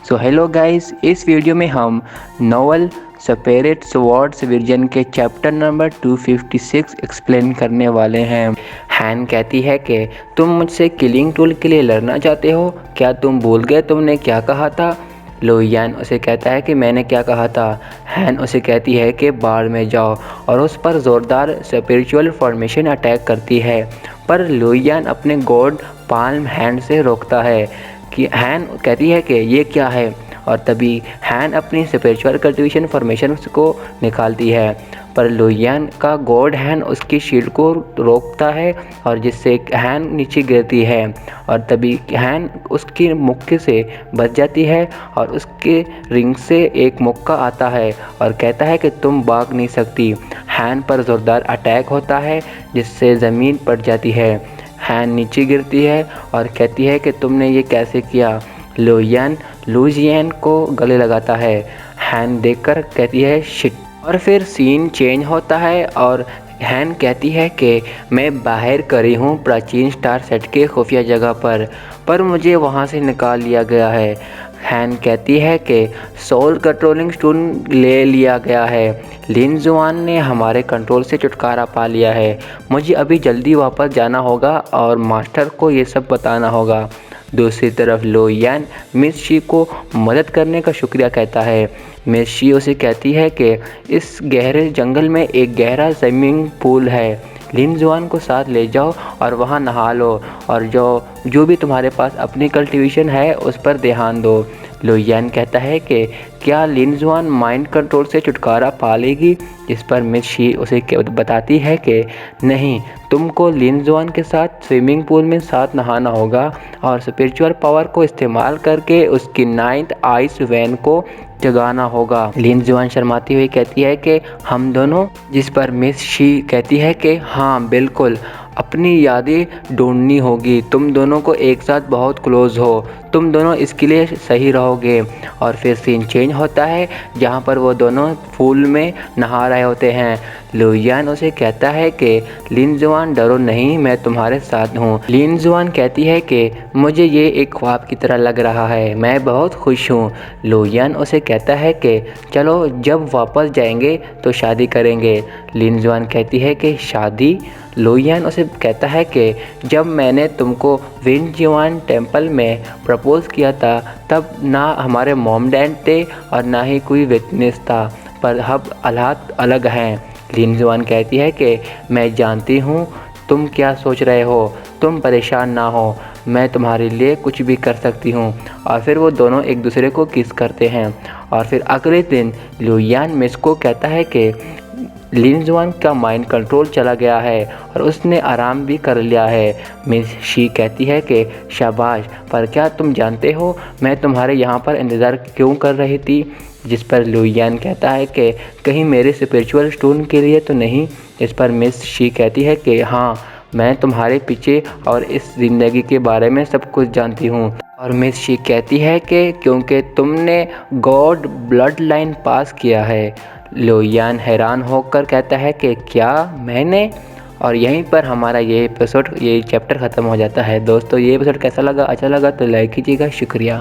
So hello guys, इस video में हम नोवेल सेपरेट स्वॉर्ड्स वर्जन के चैप्टर नंबर 256 एक्सप्लेन करने वाले हैं। हैन कहती है कि तुम मुझसे किलिंग टूल के लिए लड़ना चाहते हो, क्या तुम भूल गए तुमने क्या कहा था? लोयान उसे कहता है कि मैंने क्या कहा था। हैन उसे कहती है कि बाढ़ में जाओ और उस पर ज़ोरदार स्पिरिचुअल फॉर्मेशन अटैक करती है, पर लोयान अपने गॉड पाल्म हैंड से रोकता है। कि हैन कहती है कि ये क्या है, और तभी हैन अपनी स्पिरिचुअल कल्टिवेशन फॉर्मेशन को निकालती है, पर लोयान का गॉड हैन उसकी शील्ड को रोकता है और जिससे हैन नीचे गिरती है, और तभी हैन उसकी मुक्के से बच जाती है और उसके रिंग से एक मुक्का आता है और कहता है कि तुम भाग नहीं सकती। हैन पर ज़ोरदार अटैक होता है जिससे ज़मीन पड़ जाती है। हैन नीचे गिरती है और कहती है कि तुमने ये कैसे किया। लोयान लुजियन को गले लगाता है। हैन देखकर कहती है शिट। और फिर सीन चेंज होता है और हैन कहती है कि मैं बाहर करी हूँ प्राचीन स्टार सेट के खुफिया जगह पर मुझे वहाँ से निकाल लिया गया है। हैन कहती है कि सोल कंट्रोलिंग स्टोन ले लिया गया है। लिन जुआन ने हमारे कंट्रोल से छुटकारा पा लिया है। मुझे अभी जल्दी वापस जाना होगा और मास्टर को ये सब बताना होगा। दूसरी तरफ लोयान मिस शी को मदद करने का शुक्रिया कहता है। मिस शी उसे कहती है कि इस गहरे जंगल में एक गहरा स्विमिंग पूल है, लिन जुआन को साथ ले जाओ और वहाँ नहा लो, और जो भी तुम्हारे पास अपनी कल्टीवेशन है उस पर ध्यान दो। लोयान कहता है कि क्या लिन जुआन माइंड कंट्रोल से छुटकारा पा लेगी, जिस पर मिस शी उसे बताती है कि नहीं, तुमको लिन जुआन के साथ स्विमिंग पूल में साथ नहाना होगा और स्पिरिचुअल पावर को इस्तेमाल करके उसकी 9th आइस वैन को जगाना होगा। लिन जुआन शर्माती हुई कहती है कि हम दोनों, जिस पर मिस शी कहती है कि हाँ बिल्कुल, अपनी यादें ढूंढनी होगी, तुम दोनों को एक साथ बहुत क्लोज हो, तुम दोनों इसके लिए सही रहोगे। और फिर सीन चेंज होता है जहाँ पर वो दोनों पूल में नहा रहे होते हैं। लोयान उसे कहता है कि लिन जुआन डरो नहीं, मैं तुम्हारे साथ हूँ। लिन जुआन कहती है कि मुझे ये एक ख्वाब की तरह लग रहा है, मैं बहुत खुश हूँ। लोयान उसे कहता है कि चलो जब वापस जाएंगे तो शादी करेंगे। लिन जुआन कहती है कि शादी? लोयान उसे कहता है कि जब मैंने तुमको विन जुआन टेम्पल में प्रपोज़ किया था तब ना हमारे मॉम डैड थे और ना ही कोई विटनेस था, पर अब हालात अलग हैं। लिन जुआन कहती है कि मैं जानती हूँ तुम क्या सोच रहे हो, तुम परेशान ना हो, मैं तुम्हारे लिए कुछ भी कर सकती हूँ। और फिर वो दोनों एक दूसरे को किस करते हैं। और फिर अगले दिन लोयान मिस को कहता है कि लिन जुआन का माइंड कंट्रोल चला गया है और उसने आराम भी कर लिया है। मिस शी कहती है कि शाबाश, पर क्या तुम जानते हो मैं तुम्हारे यहाँ पर इंतज़ार क्यों कर रही थी? जिस पर लोयान कहता है कि कहीं मेरे स्पिरिचुअल स्टोन के लिए तो नहीं। इस पर मिस शी कहती है कि हाँ, मैं तुम्हारे पीछे और इस ज़िंदगी के बारे में सब कुछ जानती हूँ। और मिस शी कहती है कि क्योंकि तुमने गॉड ब्लड लाइन पास किया है। लोयान हैरान होकर कहता है कि क्या मैंने? और यहीं पर हमारा ये चैप्टर ख़त्म हो जाता है। दोस्तों, ये एपिसोड कैसा लगा? अच्छा लगा तो लाइक कीजिएगा। शुक्रिया।